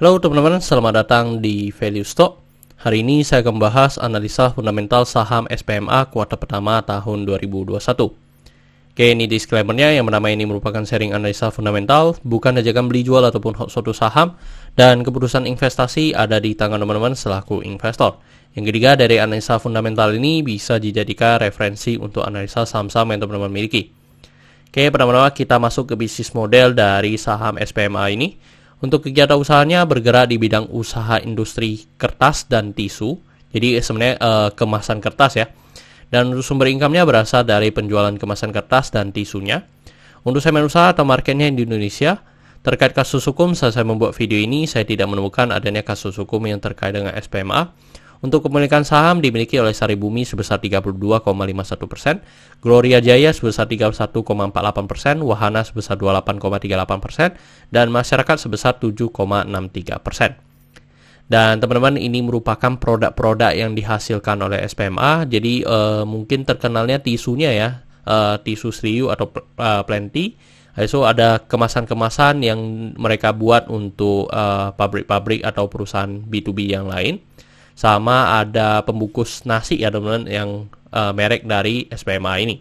Halo teman-teman, selamat datang di Value Stock. Hari ini saya akan membahas analisa fundamental saham SPMA kuartal pertama tahun 2021. Oke, ini disclaimer-nya, yang pertama ini merupakan sharing analisa fundamental, bukan ajakan beli jual ataupun suatu saham, dan keputusan investasi ada di tangan teman-teman selaku investor. Yang ketiga, dari analisa fundamental ini bisa dijadikan referensi untuk analisa saham-saham yang teman-teman miliki. Oke, pertama-tama kita masuk ke bisnis model dari saham SPMA ini. Untuk kegiatan usahanya bergerak di bidang usaha industri kertas dan tisu. Jadi sebenarnya kemasan kertas ya. Dan untuk sumber income-nya berasal dari penjualan kemasan kertas dan tisunya. Untuk segmen usaha atau marketnya di Indonesia, terkait kasus hukum, saat saya membuat video ini, saya tidak menemukan adanya kasus hukum yang terkait dengan SPMA. Untuk kepemilikan saham dimiliki oleh Sari Bumi sebesar 32,51%, Gloria Jaya sebesar 31,48%, Wahana sebesar 28,38%, dan masyarakat sebesar 7,63%. Dan teman-teman, ini merupakan produk-produk yang dihasilkan oleh SPMA. Jadi mungkin terkenalnya tisunya ya, tisu Sriu atau Plenty. So ada kemasan-kemasan yang mereka buat untuk pabrik-pabrik atau perusahaan B2B yang lain. Sama ada pembungkus nasi ya teman-teman yang merek dari SPMA ini.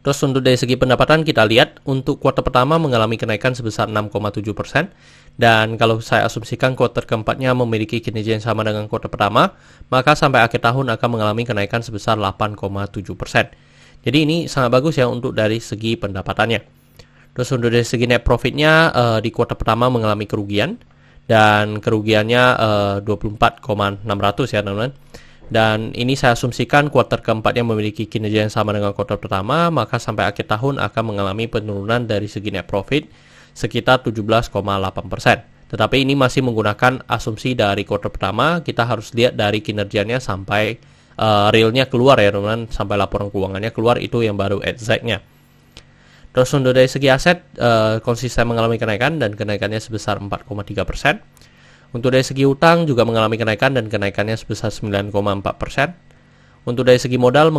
Terus untuk dari segi pendapatan kita lihat untuk kuartal pertama mengalami kenaikan sebesar 6,7%. Dan kalau saya asumsikan kuartal keempatnya memiliki kinerja yang sama dengan kuartal pertama, maka sampai akhir tahun akan mengalami kenaikan sebesar 8,7%. Jadi ini sangat bagus ya untuk dari segi pendapatannya. Terus untuk dari segi net profitnya di kuartal pertama mengalami kerugian. Dan kerugiannya 24,600 ya teman-teman. Dan ini saya asumsikan kuartal keempatnya memiliki kinerja yang sama dengan kuartal pertama, maka sampai akhir tahun akan mengalami penurunan dari segi net profit sekitar 17,8%. Tetapi ini masih menggunakan asumsi dari kuartal pertama, kita harus lihat dari kinerjanya sampai realnya keluar ya teman-teman, sampai laporan keuangannya keluar, itu yang baru exact-nya. Terus untuk dari segi aset, konsisten mengalami kenaikan dan kenaikannya sebesar 4,3%. Untuk dari segi utang juga mengalami kenaikan dan kenaikannya sebesar 9,4%. Untuk dari segi modal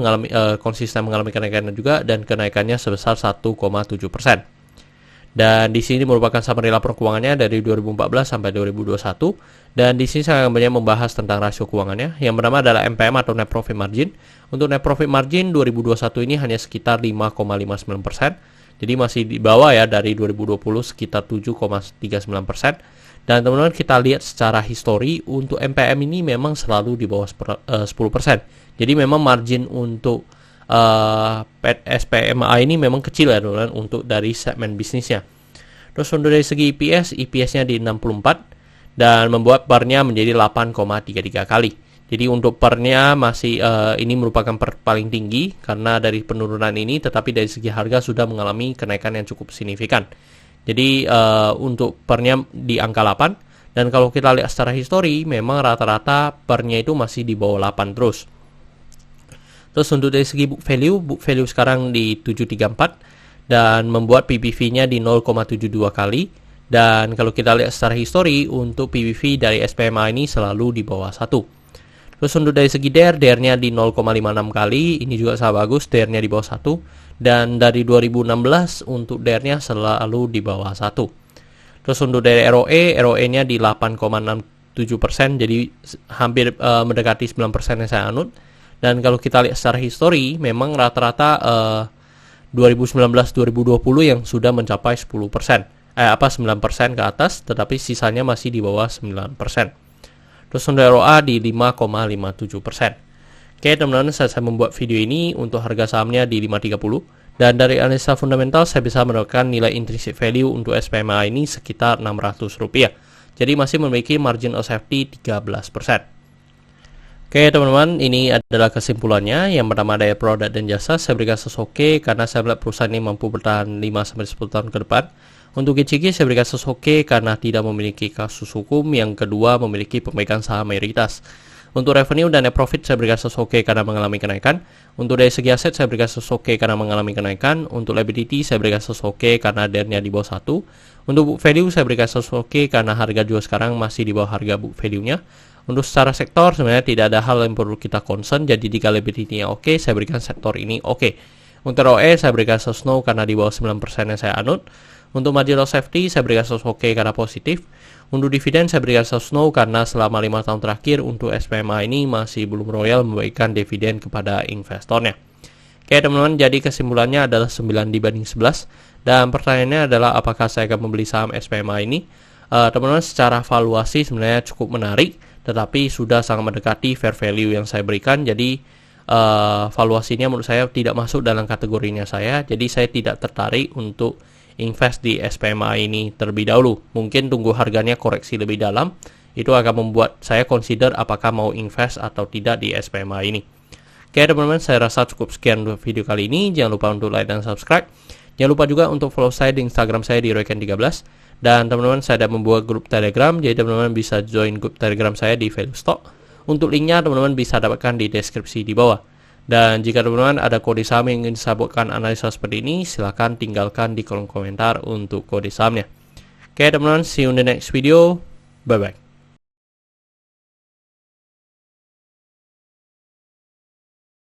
konsisten mengalami kenaikan juga dan kenaikannya sebesar 1,7%. Dan di sini merupakan summary laporan keuangannya dari 2014 sampai 2021. Dan di sini saya akan banyak membahas tentang rasio keuangannya. Yang pertama adalah NPM atau Net Profit Margin. Untuk Net Profit Margin 2021 ini hanya sekitar 5,59%. Jadi masih di bawah ya dari 2020 sekitar 7,39%. Dan teman-teman kita lihat secara histori untuk NPM ini memang selalu di bawah 10%. Jadi memang margin untuk SPMA ini memang kecil ya teman-teman untuk dari segmen bisnisnya. Terus untuk dari segi EPS-nya di 64 dan membuat PER-nya menjadi 8,33 kali. Jadi untuk PER-nya masih ini merupakan PER paling tinggi karena dari penurunan ini, tetapi dari segi harga sudah mengalami kenaikan yang cukup signifikan. Jadi untuk PER-nya di angka 8, dan kalau kita lihat secara histori memang rata-rata PER-nya itu masih di bawah 8 terus. Terus untuk dari segi book value sekarang di 734 dan membuat PBV-nya di 0,72 kali. Dan kalau kita lihat secara histori untuk PBV dari SPMA ini selalu di bawah 1. Terus untuk dari segi DER-nya di 0,56 kali, ini juga sangat bagus, DER-nya di bawah 1. Dan dari 2016 untuk DER-nya selalu di bawah 1. Terus untuk dari ROE-nya di 8,67%, jadi hampir mendekati 9% yang saya anut. Dan kalau kita lihat secara histori, memang rata-rata 2019-2020 yang sudah mencapai 9% ke atas, tetapi sisanya masih di bawah 9%. Terus untuk ROA di 5,57%. Oke teman-teman, saya membuat video ini untuk harga sahamnya di 530. Dan dari analisa fundamental saya bisa mendapatkan nilai intrinsic value untuk SPMA ini sekitar Rp600. Jadi masih memiliki margin of safety 13%. Oke teman-teman, ini adalah kesimpulannya. Yang pertama dari produk dan jasa saya berikan sesoke karena saya melihat perusahaan ini mampu bertahan 5-10 tahun ke depan. Untuk GCG saya berikan sesoke karena tidak memiliki kasus hukum. Yang kedua memiliki pemegang saham mayoritas. Untuk revenue dan net profit saya berikan sesoke karena mengalami kenaikan. Untuk dari segi aset saya berikan sesoke karena mengalami kenaikan. Untuk liability saya berikan sesoke karena DER-nya di bawah 1. Untuk book value saya berikan sesoke karena harga jual sekarang masih di bawah harga book value-nya. Untuk secara sektor sebenarnya tidak ada hal yang perlu kita concern. Jadi jika liability-nya oke, saya berikan sektor ini oke. Untuk ROE saya berikan snow karena di bawah 9% yang saya anut. Untuk margin of safety saya berikan status oke karena positif. Untuk dividen saya berikan status no karena selama 5 tahun terakhir untuk SPMA ini masih belum royal membagikan dividen kepada investornya. Oke teman-teman, jadi kesimpulannya adalah 9/11 dan pertanyaannya adalah apakah saya akan membeli saham SPMA ini. Teman-teman, secara valuasi sebenarnya cukup menarik, tetapi sudah sangat mendekati fair value yang saya berikan. Jadi valuasinya menurut saya tidak masuk dalam kategorinya saya. Jadi saya tidak tertarik untuk invest di SPMA ini terlebih dahulu. Mungkin tunggu harganya koreksi lebih dalam, itu akan membuat saya consider apakah mau invest atau tidak di SPMA ini. Oke teman-teman, saya rasa cukup sekian untuk video kali ini. Jangan lupa untuk like dan subscribe. Jangan lupa juga untuk follow saya di Instagram saya di Royken13. Dan teman-teman, saya ada membuat grup Telegram, jadi teman-teman bisa join grup Telegram saya di Value Stock. Untuk linknya teman-teman bisa dapatkan di deskripsi di bawah. Dan jika teman-teman ada kode saham yang ingin saya buatkan analisa seperti ini, silahkan tinggalkan di kolom komentar untuk kode sahamnya. Oke teman-teman, see you in the next video. Bye-bye.